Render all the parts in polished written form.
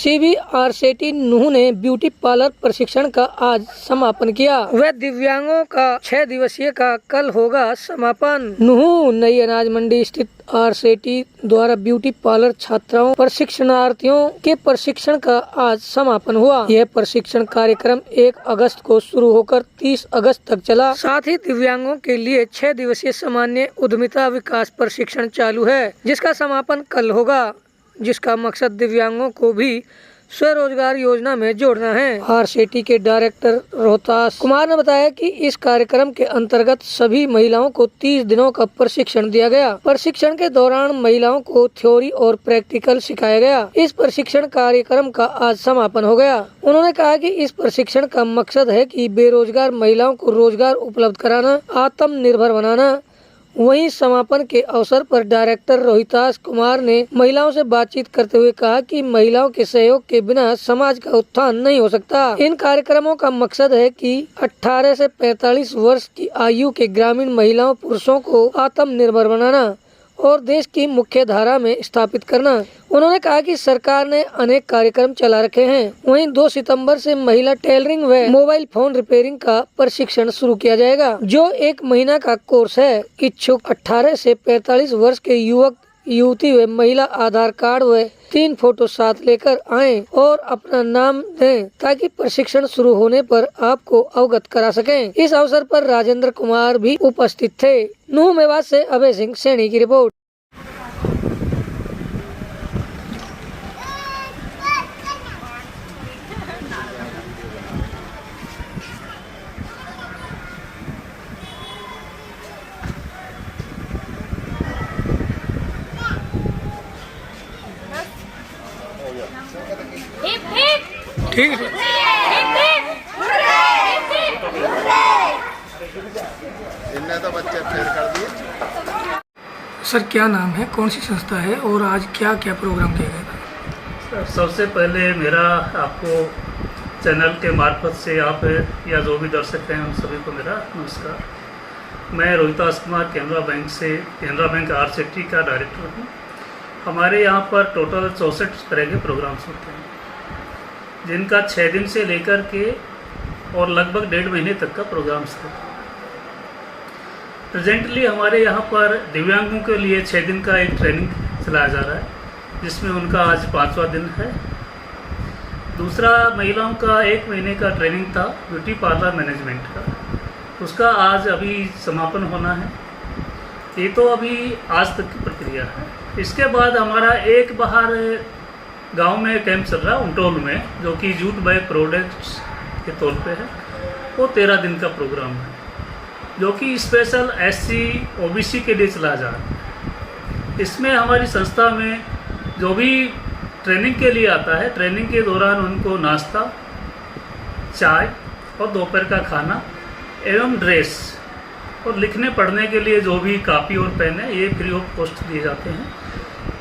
CBRCT नूह ने beauty parlour प्रशिक्षण का आज समापन किया। वह दिव्यांगों का 6 दिवसीय का कल होगा समापन। नूह नई अनाज मंडी स्थित RCT द्वारा ब्यूटी पार्लर छात्राओं प्रशिक्षणार्थियों के प्रशिक्षण का आज समापन हुआ। यह प्रशिक्षण कार्यक्रम 1 अगस्त को शुरू होकर 30 अगस्त तक चला। साथ ही दिव्यांगों के लिए 6 दिवसीय सामान्य उद्यमिता विकास प्रशिक्षण चालू है, जिसका समापन कल होगा, जिसका मकसद दिव्यांगों को भी स्वरोजगार योजना में जोड़ना है। RCT के डायरेक्टर रोहतास कुमार ने बताया कि इस कार्यक्रम के अंतर्गत सभी महिलाओं को 30 दिनों का प्रशिक्षण दिया गया। प्रशिक्षण के दौरान महिलाओं को थ्योरी और प्रैक्टिकल सिखाया गया। इस प्रशिक्षण कार्यक्रम का आज समापन हो गया। उन्होंने कहा कि इस प्रशिक्षण का मकसद है कि बेरोजगार महिलाओं को रोजगार उपलब्ध कराना, आत्मनिर्भर बनाना। वहीं समापन के अवसर पर डायरेक्टर रोहितास कुमार ने महिलाओं से बातचीत करते हुए कहा कि महिलाओं के सहयोग के बिना समाज का उत्थान नहीं हो सकता। इन कार्यक्रमों का मकसद है कि 18 से 45 वर्ष की आयु के ग्रामीण महिलाओं पुरुषों को आत्मनिर्भर बनाना और देश की मुख्य धारा में स्थापित करना। उन्होंने कहा कि सरकार ने अनेक कार्यक्रम चला रखे हैं। वहीं 2 सितंबर से महिला टेलरिंग व मोबाइल फोन रिपेयरिंग का प्रशिक्षण शुरू किया जाएगा, जो 1 महीना का कोर्स है। इच्छुक 18 से 45 वर्ष के युवक युवती व महिला आधार कार्ड व 3 फोटो साथ लेकर आएं और अपना नाम दें, ताकि प्रशिक्षण शुरू होने पर आपको अवगत करा सकें। इस अवसर पर राजेंद्र कुमार भी उपस्थित थे। नूह मेवात से अभय सिंह सैनी की रिपोर्ट। ठीक है इनने तो बच्चे फेल कर दिए। सर, क्या नाम है, कौन सी संस्था है और आज क्या क्या प्रोग्राम किया गया था? सबसे पहले मेरा आपको चैनल के मार्फत से आप या जो भी दर्शक हैं उन सभी को मेरा नमस्कार। मैं रोहितास कुमार केनरा बैंक RCT का डायरेक्टर हूँ। हमारे यहाँ पर टोटल 64 तरह के प्रोग्राम्स होते हैं, जिनका 6 दिन से लेकर के और लगभग 1.5 महीने तक का प्रोग्राम्स है। प्रेजेंटली हमारे यहाँ पर दिव्यांगों के लिए 6 दिन का एक ट्रेनिंग चलाया जा रहा है, जिसमें उनका आज 5वां दिन है। दूसरा महिलाओं का 1 महीने का ट्रेनिंग था ब्यूटी पार्लर मैनेजमेंट का, उसका आज अभी समापन होना है। ये तो अभी आज तक की प्रक्रिया है। इसके बाद हमारा एक बाहर गांव में कैंप चल रहा है उमटोल में, जो कि जूट बैग प्रोडक्ट्स के तौर पे है। वो 13 दिन का प्रोग्राम है, जो कि स्पेशल SC OBC के लिए चला जा रहा है। इसमें हमारी संस्था में जो भी ट्रेनिंग के लिए आता है, ट्रेनिंग के दौरान उनको नाश्ता, चाय और दोपहर का खाना एवं ड्रेस और लिखने पढ़ने के लिए जो भी कापी और पेन है, ये फ्री ऑफ कॉस्ट दिए जाते हैं।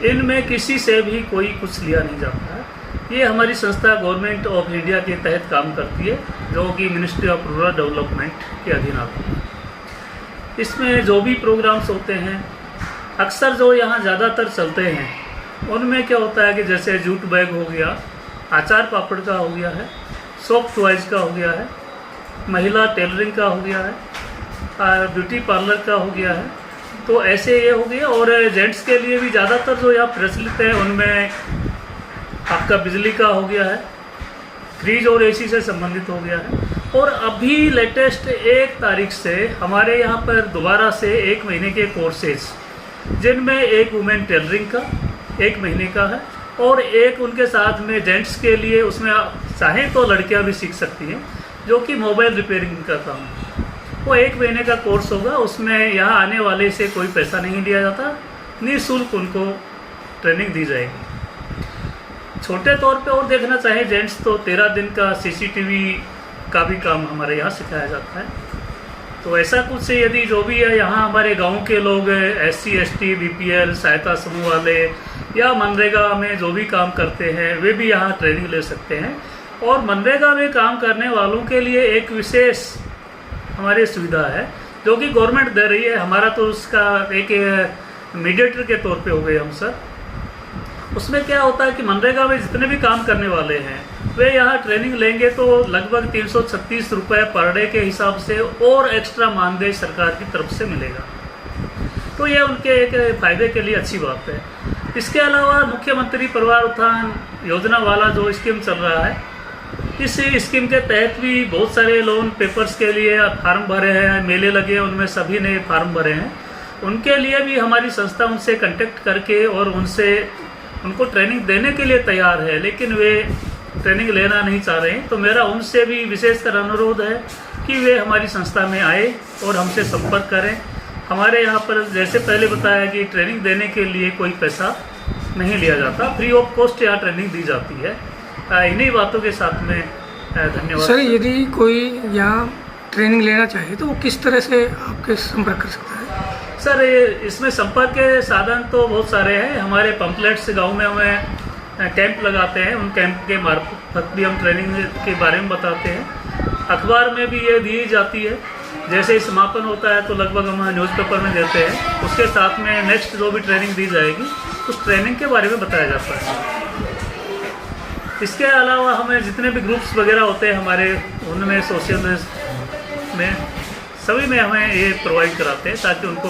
इनमें किसी से भी कोई कुछ लिया नहीं जाता है। ये हमारी संस्था गवर्नमेंट ऑफ इंडिया के तहत काम करती है, जो कि मिनिस्ट्री ऑफ रूरल डेवलपमेंट के अधीन आती है। इसमें जो भी प्रोग्राम्स होते हैं, अक्सर जो यहाँ ज़्यादातर चलते हैं, उनमें क्या होता है कि जैसे जूट बैग हो गया, अचार पापड़ का हो गया है, सॉफ्ट टॉयज का हो गया है, महिला टेलरिंग का हो गया है, ब्यूटी पार्लर का हो गया है। तो ऐसे ये हो गया। और जेंट्स के लिए भी ज़्यादातर जो यहाँ प्रचलित है, उनमें आपका बिजली का हो गया है, फ्रिज और AC से संबंधित हो गया है। और अभी लेटेस्ट 1 तारीख से हमारे यहाँ पर दोबारा से 1 महीने के कोर्सेज, जिनमें एक वुमेन टेलरिंग का 1 महीने का है और एक उनके साथ में जेंट्स के लिए, उसमें चाहें तो लड़कियाँ भी सीख सकती हैं, जो कि मोबाइल रिपेयरिंग का काम है। वो 1 महीने का कोर्स होगा। उसमें यहाँ आने वाले से कोई पैसा नहीं लिया जाता, निःशुल्क उनको ट्रेनिंग दी जाएगी। छोटे तौर पे और देखना चाहे जेंट्स, तो 13 दिन का CCTV का भी काम हमारे यहाँ सिखाया जाता है। तो ऐसा कुछ यदि जो भी है यहाँ हमारे गांव के लोग SC ST BPL सहायता समूह वाले या मनरेगा में जो भी काम करते हैं, वे भी यहाँ ट्रेनिंग ले सकते हैं। और मनरेगा में काम करने वालों के लिए एक विशेष हमारी सुविधा है, जो कि गवर्नमेंट दे रही है। हमारा तो उसका एक मीडिएटर के तौर पे हो गए हम सर। उसमें क्या होता है कि मनरेगा में जितने भी काम करने वाले हैं वे यहाँ ट्रेनिंग लेंगे तो लगभग 336 रुपये पर डे के हिसाब से और एक्स्ट्रा मानदेय सरकार की तरफ से मिलेगा। तो ये उनके एक फ़ायदे के लिए अच्छी बात है। इसके अलावा मुख्यमंत्री परिवार उत्थान योजना वाला जो स्कीम चल रहा है, इस स्कीम के तहत भी बहुत सारे लोन पेपर्स के लिए फार्म भरे हैं, मेले लगे हैं, उनमें सभी ने फार्म भरे हैं। उनके लिए भी हमारी संस्था उनसे कांटेक्ट करके और उनको ट्रेनिंग देने के लिए तैयार है, लेकिन वे ट्रेनिंग लेना नहीं चाह रहे हैं। तो मेरा उनसे भी विशेषकर अनुरोध है कि वे हमारी संस्था में आए और हमसे संपर्क करें। हमारे यहाँ पर जैसे पहले बताया कि ट्रेनिंग देने के लिए कोई पैसा नहीं लिया जाता, फ्री ऑफ कॉस्ट यहाँ ट्रेनिंग दी जाती है। इन्हीं बातों के साथ में धन्यवाद। सर, यदि कोई यहाँ ट्रेनिंग लेना चाहे तो वो किस तरह से आपके संपर्क कर सकता है? सर, इसमें संपर्क के साधन तो बहुत सारे हैं। हमारे पंपलेट्स गांव में हमें कैंप लगाते हैं, उन कैंप के मार्फत भी हम ट्रेनिंग के बारे में बताते हैं। अखबार में भी ये दी जाती है, जैसे ही समापन होता है तो लगभग हम न्यूज़पेपर में देते हैं। उसके साथ में नेक्स्ट जो भी ट्रेनिंग दी जाएगी उस ट्रेनिंग के बारे में बताया जाता है। इसके अलावा हमें जितने भी ग्रुप्स वगैरह होते हैं हमारे, उनमें सोशल में सभी में हमें ये प्रोवाइड कराते हैं ताकि उनको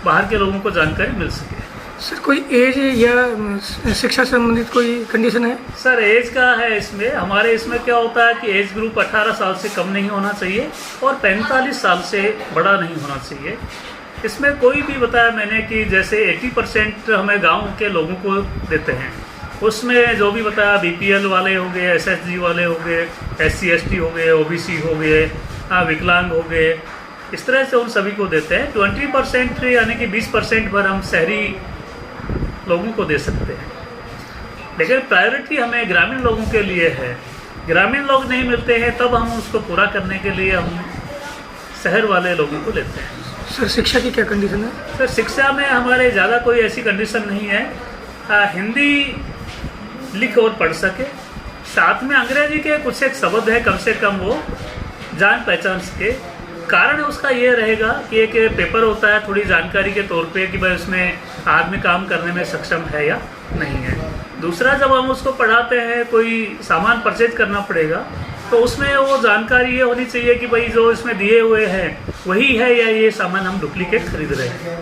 बाहर के लोगों को जानकारी मिल सके। सर, कोई एज या शिक्षा संबंधित कोई कंडीशन है? सर, एज का है इसमें। हमारे इसमें क्या होता है कि एज ग्रुप 18 साल से कम नहीं होना चाहिए और 45 साल से बड़ा नहीं होना चाहिए। इसमें कोई भी बताया मैंने कि जैसे 80% हमें गांव के लोगों को देते हैं, उसमें जो भी बताया BPL वाले हो गए, SSG वाले हो गए, SC ST हो गए, OBC हो गए, विकलांग हो गए, इस तरह से उन सभी को देते हैं। 20% यानी कि 20% पर हम शहरी लोगों को दे सकते हैं, लेकिन प्रायोरिटी हमें ग्रामीण लोगों के लिए है। ग्रामीण लोग नहीं मिलते हैं तब हम उसको पूरा करने के लिए हम शहर वाले लोगों को लेते हैं। सर, शिक्षा की क्या कंडीशन है? सर, शिक्षा में हमारे ज़्यादा कोई ऐसी कंडीशन नहीं है। हिंदी लिख और पढ़ सके, साथ में अंग्रेजी के कुछ एक शब्द है कम से कम वो जान पहचान सके। कारण उसका ये रहेगा कि एक पेपर होता है थोड़ी जानकारी के तौर पे कि भाई उसमें आदमी काम करने में सक्षम है या नहीं है। दूसरा, जब हम उसको पढ़ाते हैं कोई सामान परचेज करना पड़ेगा तो उसमें वो जानकारी ये होनी चाहिए कि भाई जो इसमें दिए हुए हैं वही है या ये सामान हम डुप्लीकेट खरीद रहे हैं,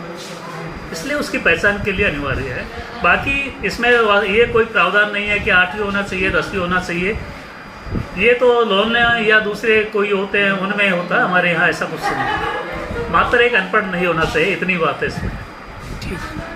इसलिए उसकी पहचान के लिए अनिवार्य है। बाकी इसमें ये कोई प्रावधान नहीं है कि 8वीं होना चाहिए, 10वीं होना चाहिए। ये तो लोन या दूसरे कोई होते हैं उनमें होता है, हमारे यहाँ ऐसा कुछ नहीं। मात्र एक अनपढ़ नहीं होना चाहिए, इतनी बात है इसमें। ठीक है।